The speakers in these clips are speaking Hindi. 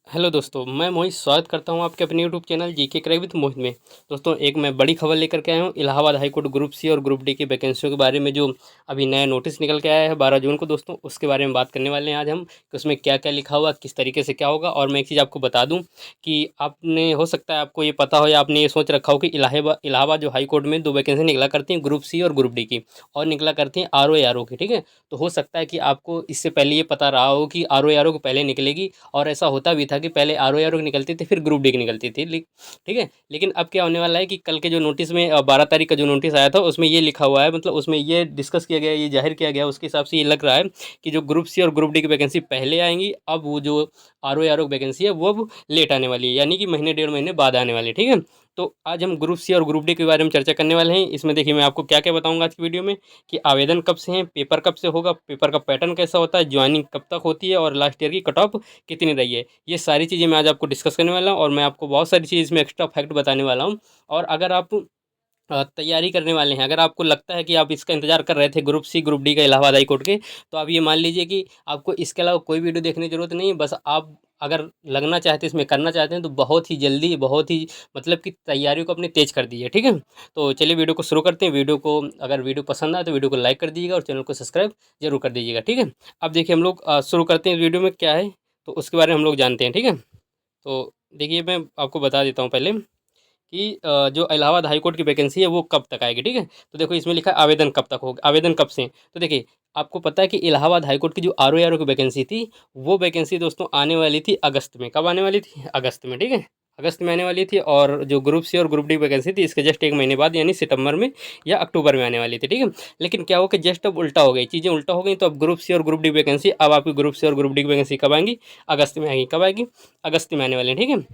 हेलो दोस्तों, मैं मोहित स्वागत करता हूं आपके अपने YouTube channel GK crack with Mohit में। दोस्तों, एक मैं बड़ी खबर लेकर के आया हूं Allahabad high court group C और ग्रुप डी की वैकेंसियों के बारे में, जो अभी नया नोटिस निकल के आया है 12 जून को। दोस्तों, उसके बारे में बात करने वाले हैं आज हम कि उसमें क्या क्या लिखा हुआ, किस तरीके से क्या होगा। और मैं एक चीज़ आपको बता दूँ कि आपने, हो सकता है आपको ये पता हो या आपने ये सोच रखा हो कि इलाहाबाद जो हाई कोर्ट में दो वैकेंसी निकला करती हैं, ग्रुप सी और ग्रुप डी की, और निकला करती हैं आर ओ की। ठीक है, तो हो सकता है कि आपको इससे पहले ये पता रहा हो कि आर ओ को पहले निकलेगी, और ऐसा होता भी था कि पहले आर ओ की निकलती थी, फिर ग्रुप डी की निकलती थी। ठीक है, लेकिन अब क्या होने वाला है कि कल के जो नोटिस में 12 तारीख का जो नोटिस आया था, उसमें ये लिखा हुआ है, मतलब उसमें ये डिस्कस किया गया, ये जाहिर किया गया, उसके हिसाब से ये लग रहा है कि जो ग्रुप सी और ग्रुप डी की वैकेंसी पहले आएंगी, अब वो जो आर ओ की वैकेंसी है वो अब लेट आने वाली है, यानी कि महीने डेढ़ महीने बाद आने वाली है। ठीक है, तो आज हम ग्रुप सी और ग्रुप डी के बारे में चर्चा करने वाले हैं। इसमें देखिए, मैं आपको क्या क्या बताऊंगा आज की वीडियो में कि आवेदन कब से हैं, पेपर कब से होगा, पेपर का पैटर्न कैसा होता है, ज्वाइनिंग कब तक होती है, और लास्ट ईयर की कट ऑफ कितनी रही है। ये सारी चीज़ें मैं आज आपको डिस्कस करने वाला हूँ, और मैं आपको बहुत सारी चीज़ इसमें एक्स्ट्रा फैक्ट बताने वाला हूँ। और अगर आप तैयारी करने वाले हैं, अगर आपको लगता है कि आप इसका इंतजार कर रहे थे ग्रुप सी ग्रुप डी का इलाहाबाद हाई कोर्ट के, तो आप ये मान लीजिए कि आपको इसके अलावा कोई वीडियो देखने की ज़रूरत नहीं है। बस आप अगर लगना चाहते हैं, इसमें करना चाहते हैं, तो बहुत ही जल्दी, बहुत ही मतलब कि तैयारियों को अपनी तेज कर दीजिए। ठीक है, तो चलिए वीडियो को शुरू करते हैं। वीडियो को, अगर वीडियो पसंद आए तो वीडियो को लाइक कर दीजिएगा और चैनल को सब्सक्राइब जरूर कर दीजिएगा। ठीक है, अब देखिए हम लोग शुरू करते हैं। वीडियो में क्या है तो उसके बारे में हम लोग जानते हैं। ठीक है, तो देखिए मैं आपको बता देता हूँ पहले कि जो इलाहाबाद हाई कोर्ट की वैकेंसी है वो कब तक आएगी। ठीक है, तो देखो इसमें लिखा है आवेदन कब तक होगा, आवेदन कब से। तो देखिए, आपको पता है कि इलाहाबाद हाई कोर्ट की जो आर ओ की वैकेंसी थी, वो वैकेंसी दोस्तों आने वाली थी अगस्त में। कब आने वाली थी? अगस्त में। ठीक है, अगस्त में आने वाली थी। और जो ग्रुप सी और ग्रुप डी वैकेंसी थी, इसके जस्ट एक महीने बाद, यानी सितंबर में या अक्टूबर में आने वाली थी। ठीक है, लेकिन क्या हो कि जस्ट अब उल्टा हो गई, चीज़ें उल्टा हो गई। तो अब ग्रुप सी और ग्रुप डी वैकेंसी, अब आपकी ग्रुप सी और ग्रुप डी की वैकेंसी कब आएंगी? अगस्त में आएगी। कब आएगी? अगस्त में आने वाली है। ठीक है,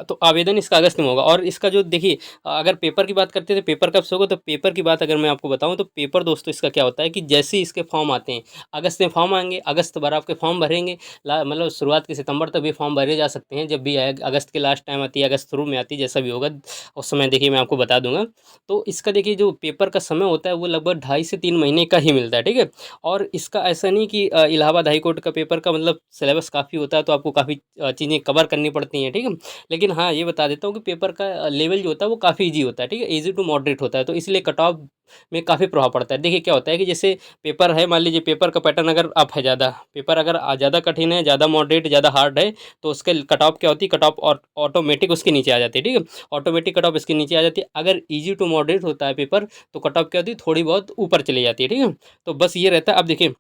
तो आवेदन इसका अगस्त में होगा। और इसका जो देखिए, अगर पेपर की बात करते हैं तो पेपर कब से होगा, तो पेपर की बात अगर मैं आपको बताऊं तो पेपर दोस्तों इसका क्या होता है कि जैसे ही इसके फॉर्म आते हैं, अगस्त में फॉर्म आएंगे, अगस्त भर आपके फॉर्म भरेंगे, मतलब शुरुआत के सितंबर तक भी फॉर्म भरे जा सकते हैं, जब भी आए। अगस्त के लास्ट टाइम आती है, अगस्त शुरू में आती है, जैसा भी होगा उस समय देखिए मैं आपको बता दूंगा। तो इसका देखिए जो पेपर का समय होता है वो लगभग 2.5 से 3 महीने का ही मिलता है। ठीक है, और इसका ऐसा नहीं कि इलाहाबाद हाई कोर्ट का पेपर का मतलब सिलेबस काफ़ी होता है, तो आपको काफ़ी चीज़ें कवर करनी पड़ती हैं। ठीक है, लेकिन हाँ, ये बता देता हूँ कि पेपर का लेवल जो होता है वो काफ़ी ईज़ी होता है। ठीक है, ईज़ी टू मॉडरेट होता है, तो इसलिए कट ऑफ में काफ़ी प्रभाव पड़ता है। देखिए क्या होता है कि जैसे पेपर है, मान लीजिए पेपर का पैटर्न अगर अप है ज़्यादा, पेपर अगर ज़्यादा कठिन है, ज़्यादा मॉडरेट, ज़्यादा हार्ड है, तो उसके कट ऑफ क्या होती है, कट ऑफ और ऑटोमेटिक उसके नीचे आ जाती है। ठीक है, ऑटोमेटिक कट ऑफ इसके नीचे आ जाती है। अगर ईजी टू मॉडरेट होता है पेपर, तो कट ऑफ क्या होती है, थोड़ी बहुत ऊपर चली जाती है। ठीक है, तो बस ये रहता है। अब देखिए,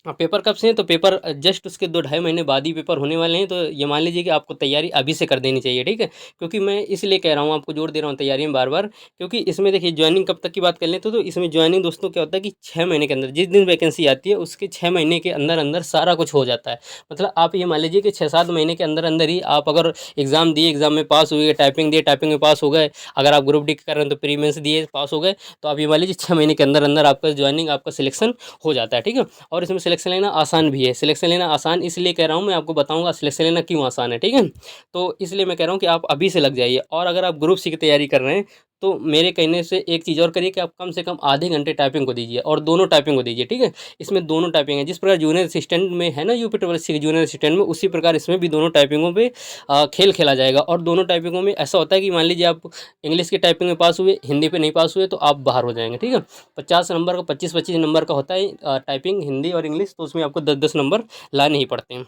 पेपर कब से हैं, तो पेपर जस्ट उसके 2 ढाई महीने बाद ही पेपर होने वाले हैं। तो ये मान लीजिए कि आपको तैयारी अभी से कर देनी चाहिए। ठीक है, क्योंकि मैं इसलिए कह रहा हूँ, आपको जोर दे रहा हूँ तैयारी में बार बार, क्योंकि इसमें देखिए ज्वाइनिंग कब तक की बात कर लें तो इसमें ज्वाइनिंग दोस्तों क्या होता है कि 6 महीने के अंदर, जिस दिन वैकेंसी आती है उसके 6 महीने के अंदर अंदर सारा कुछ हो जाता है। मतलब आप ये मान लीजिए कि 6-7 महीने के अंदर अंदर ही आप अगर एग्ज़ाम दिए, एग्ज़ाम में पास हुए, टाइपिंग दिए, टाइपिंग में पास हो गए, अगर आप ग्रुप डी कर रहे हैं तो प्री मेंस दिए, पास हो गए, तो आप ये मान लीजिए 6 महीने के अंदर अंदर आपका ज्वाइनिंग, आपका सिलेक्शन हो जाता है। ठीक है, और इसमें सिलेक्शन लेना आसान भी है। सिलेक्शन लेना आसान इसलिए कह रहा हूँ, मैं आपको बताऊंगा सिलेक्शन लेना क्यों आसान है। ठीक है, तो इसलिए मैं कह रहा हूँ कि आप अभी से लग जाइए। और अगर आप ग्रुप सी की तैयारी कर रहे हैं, तो मेरे कहने से एक चीज़ और करिए कि आप कम से कम आधे घंटे टाइपिंग को दीजिए, और दोनों टाइपिंग को दीजिए। ठीक है, इसमें दोनों टाइपिंग है, जिस प्रकार जूनियर असिस्टेंट में है ना UP triple C junior assistant में, उसी प्रकार इसमें भी दोनों टाइपिंगों पे खेल खेला जाएगा। और दोनों टाइपिंगों में ऐसा होता है कि मान लीजिए आप इंग्लिश की टाइपिंग में पास हुए, हिंदी पे नहीं पास हुए, तो आप बाहर हो जाएंगे। ठीक है, 50 नंबर का 25-25 नंबर का होता है टाइपिंग, हिंदी और इंग्लिश, तो उसमें आपको 10-10 नंबर लाने ही पड़ते हैं।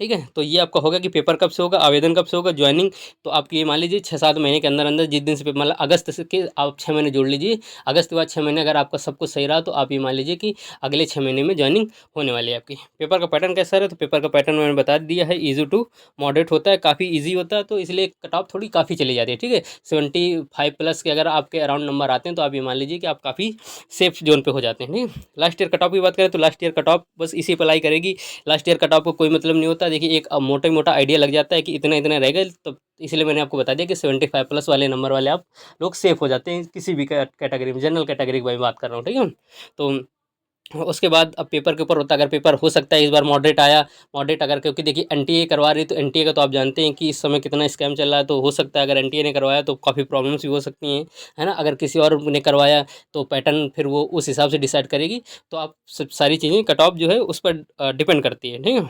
ठीक है, तो ये आपका होगा कि पेपर कब से होगा, आवेदन कब से होगा, ज्वाइनिंग। तो आपकी ये मान लीजिए 6-7 महीने के अंदर अंदर, जिस दिन से पेपर, मतलब अगस्त से के आप 6 महीने जोड़ लीजिए। अगस्त के बाद 6 महीने अगर आपका सब कुछ सही रहा, तो आप ये मान लीजिए कि अगले 6 महीने में ज्वाइनिंग होने वाली है आपकी। पेपर का पैटर्न कैसा है, तो पेपर का पैटर्न मैंने बता दिया है, ईजी टू मॉडरेट होता है, काफ़ी ईजी होता है, तो इसलिए कट ऑफ थोड़ी काफ़ी चली जाती है। ठीक है, 75 प्लस के अगर आपके अराउंड नंबर आते हैं, तो आप ये मान लीजिए कि आप काफ़ी सेफ जोन पे हो जाते हैं। ठीक है, लास्ट ईयर कट ऑफ की बात करें तो लास्ट ईयर कट ऑफ बस इसी पर अप्लाई करेगी। लास्ट ईयर कट ऑफ को कोई मतलब नहीं होता। देखिए, एक मोटा मोटा आइडिया लग जाता है कि इतना इतना रहेगा, तो इसलिए मैंने आपको बता दिया कि 75 प्लस वाले नंबर वाले आप लोग सेफ हो जाते हैं, किसी भी कैटेगरी में, जनरल कैटेगरी की मैं बात कर रहा हूँ। ठीक है, तो उसके बाद अब पेपर के ऊपर होता है। अगर पेपर हो सकता है इस बार मॉडरेट आया, मॉडरेट अगर, क्योंकि देखिए एनटीए करवा रही, तो एनटीए का तो आप जानते हैं कि इस समय कितना स्कैम चल रहा है, तो हो सकता है अगर एनटीए ने करवाया तो काफ़ी प्रॉब्लम्स भी हो सकती हैं, है ना। अगर किसी और ने करवाया तो पैटर्न फिर वो उस हिसाब से डिसाइड करेगी। तो आप सब सारी चीज़ें कट ऑफ जो है उस पर डिपेंड करती है। ठीक है,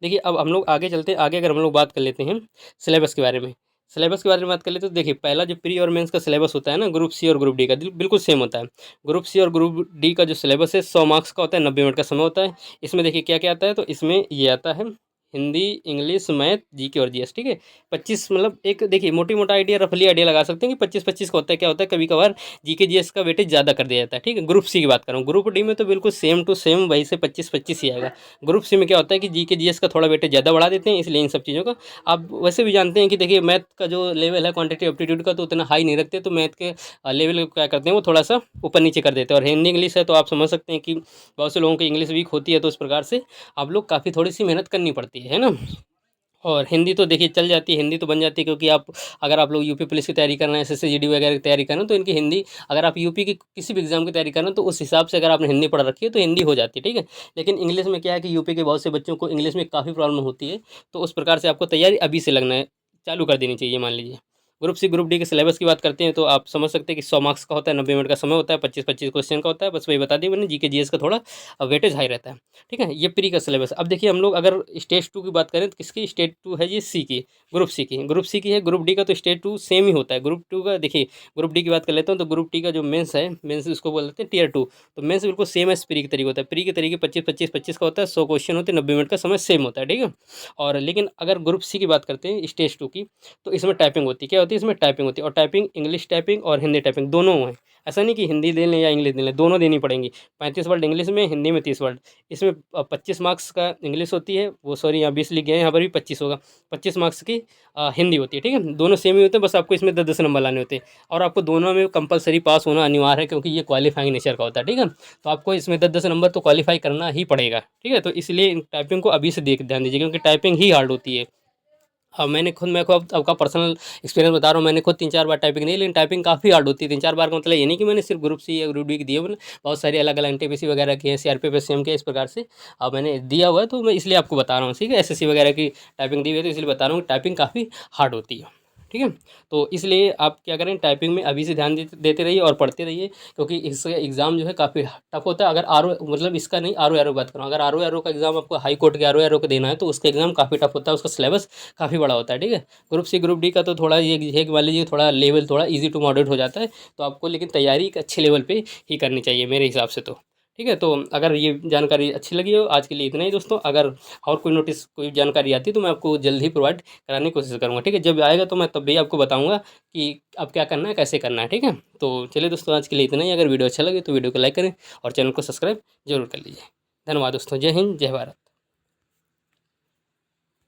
देखिए अब हम लोग आगे चलते हैं, आगे अगर हम लोग बात कर लेते हैं सिलेबस के बारे में। सिलेबस के बारे में बात कर लेते हैं तो देखिए पहला जो प्री और मेंस का सिलेबस होता है ना, ग्रुप सी और ग्रुप डी का बिल्कुल सेम होता है। ग्रुप सी और ग्रुप डी का जो सिलेबस है 100 मार्क्स का होता है, 90 मिनट का समय होता है। इसमें देखिए क्या क्या आता है, तो इसमें ये आता है हिंदी, इंग्लिश, मैथ, जीके और जीएस, ठीक है। 25 मतलब एक देखिए मोटी मोटा आइडिया, रफली आइडिया लगा सकते हैं कि 25-25 का होता है। क्या होता है, कभी कभार जीके जीएस का वेटेज ज़्यादा कर दिया जाता है, ठीक है। ग्रुप सी की बात करूँ, ग्रुप डी में तो बिल्कुल सेम टू सेम वही से 25-25 ही आएगा। ग्रुप सी में क्या होता है कि जीके जीएस का थोड़ा वेटेज ज़्यादा बढ़ा देते हैं, इसलिए इन सब चीज़ों का आप वैसे भी जानते हैं कि देखिए मैथ का जो लेवल है क्वांटिटेटिव एप्टीट्यूड का, तो उतना हाई नहीं रखते, तो मैथ के लेवल को क्या करते हैं वो थोड़ा सा ऊपर नीचे कर देते हैं। और हिंदी इंग्लिश है तो आप समझ सकते हैं कि बहुत से लोगों की इंग्लिश वीक होती है, तो इस प्रकार से आप लोग काफ़ी थोड़ी सी मेहनत करनी पड़ती है ना। और हिंदी तो देखिए चल जाती है, हिंदी तो बन जाती है, क्योंकि आप अगर आप लोग यूपी पुलिस की तैयारी कर रहे हैं, एसएससी जीडी वगैरह की तैयारी कर रहे हैं, तो इनकी हिंदी, अगर आप यूपी की किसी भी एग्जाम की तैयारी कर रहे हैं तो उस हिसाब से अगर आपने हिंदी पढ़ रखी है तो हिंदी हो जाती है, ठीक है। लेकिन इंग्लिश में क्या है कि यूपी के बहुत से बच्चों को इंग्लिश में काफ़ी प्रॉब्लम होती है, तो उस प्रकार से आपको तैयारी अभी से लगना है, चालू कर देनी चाहिए मान लीजिए। ग्रुप सी ग्रुप डी के सिलेबस की बात करते हैं तो आप समझ सकते हैं कि 100 मार्क्स का होता है, 90 मिनट का समय होता है, 25-25 क्वेश्चन का होता है, बस वही बता दिया मैंने। जीके जीएस का थोड़ा वेटेज हाई रहता है, ठीक है। ये प्री का सिलेबस। अब देखिए हम लोग अगर स्टेज 2 की बात करें तो किसकी, स्टेज 2 है ये सी की, ग्रुप सी की है। ग्रुप डी का तो स्टेज 2 सेम ही होता है। ग्रुप 2 का देखिए, ग्रुप डी की बात कर लेता हूँ तो ग्रुप डी का जो मेंस है, मेंस उसको बोलते हैं टियर 2, तो मेंस बिल्कुल सेम एस प्री के तरीके होता है। प्री के तरीके 25-25-25 का होता है, 100 क्वेश्चन होते हैं, 90 मिनट का समय सेम होता है, ठीक है। और लेकिन अगर ग्रुप सी की बात करते हैं स्टेज 2 की, तो इसमें टाइपिंग होती है। क्या होती है इसमें, टाइपिंग होती है। और टाइपिंग इंग्लिश टाइपिंग और हिंदी टाइपिंग दोनों है। ऐसा नहीं कि हिंदी दे लें या इंग्लिश दे लें, दोनों देनी पड़ेंगी। 35 वर्ड इंग्लिश में, हिंदी में 30 वर्ड। इसमें 25 मार्क्स का इंग्लिश होती है, वो सॉरी यहाँ 20 लिख गए हैं, यहाँ पर भी 25 होगा। 25 मार्क्स की हिंदी होती है, ठीक है। दोनों सेम ही होते हैं, बस आपको इसमें 10-10 नंबर लाने होते हैं। और आपको दोनों में कंपलसरी पास होना अनिवार्य है, क्योंकि ये क्वालिफाइंग नेचर का होता है, ठीक है। तो आपको इसमें 10-10 नंबर तो क्वालिफाई करना ही पड़ेगा, ठीक है। तो इसलिए टाइपिंग को अभी से देख ध्यान दीजिए, क्योंकि टाइपिंग ही हार्ड होती है। हाँ, मैंने खुद, मैं को अब आपका पर्सनल एक्सपीरियंस बता रहा हूँ, मैंने खुद 3-4 बार टाइपिंग दी, लेकिन टाइपिंग काफ़ी हार्ड होती है। 3-4 बार का मतलब ये नहीं कि मैंने सिर्फ ग्रुप सी या ग्रुप डी की दी है, मैंने बहुत सारी अलग-अलग एनटीपीसी वगैरह की है, सीआरपीएफ, एसएम के, इस प्रकार से मैंने दिया हुआ है, तो मैं इसलिए आपको बता रहा हूँ, ठीक है। एसएससी वगैरह की टाइपिंग दी हुई है, तो इसलिए बता रहा हूँ कि टाइपिंग काफ़ी हार्ड होती है, ठीक है। तो इसलिए आप क्या करें, टाइपिंग में अभी से ध्यान देते रहिए और पढ़ते रहिए, क्योंकि इसका एग्ज़ाम जो है काफ़ी टफ होता है। अगर आर मतलब इसका नहीं, आर ओ बात करूँ, अगर आर ओ का एग्ज़ाम आपको हाई कोर्ट के आर ओ का देना है तो उसका एग्ज़ाम काफ़ी टफ होता है, उसका सिलेबस काफ़ी बड़ा होता है, ठीक है। ग्रुप सी ग्रुप डी का तो थोड़ा ये है कि मान लीजिए थोड़ा लेवल थोड़ा इजी टू मॉडरेट हो जाता है, तो आपको लेकिन तैयारी एक अच्छे लेवल पे ही करनी चाहिए मेरे हिसाब से तो, ठीक है। तो अगर ये जानकारी अच्छी लगी हो, आज के लिए इतना ही दोस्तों। अगर और कोई नोटिस, कोई जानकारी आती है तो मैं आपको जल्द ही प्रोवाइड कराने की कोशिश करूँगा, ठीक है। जब आएगा तो मैं तब भी आपको बताऊँगा कि अब क्या करना है, कैसे करना है, ठीक है। तो चलिए दोस्तों, आज के लिए इतना ही। अगर वीडियो अच्छा लगे तो वीडियो को लाइक करें और चैनल को सब्सक्राइब जरूर कर लीजिए। धन्यवाद दोस्तों, जय हिंद, जय भारत।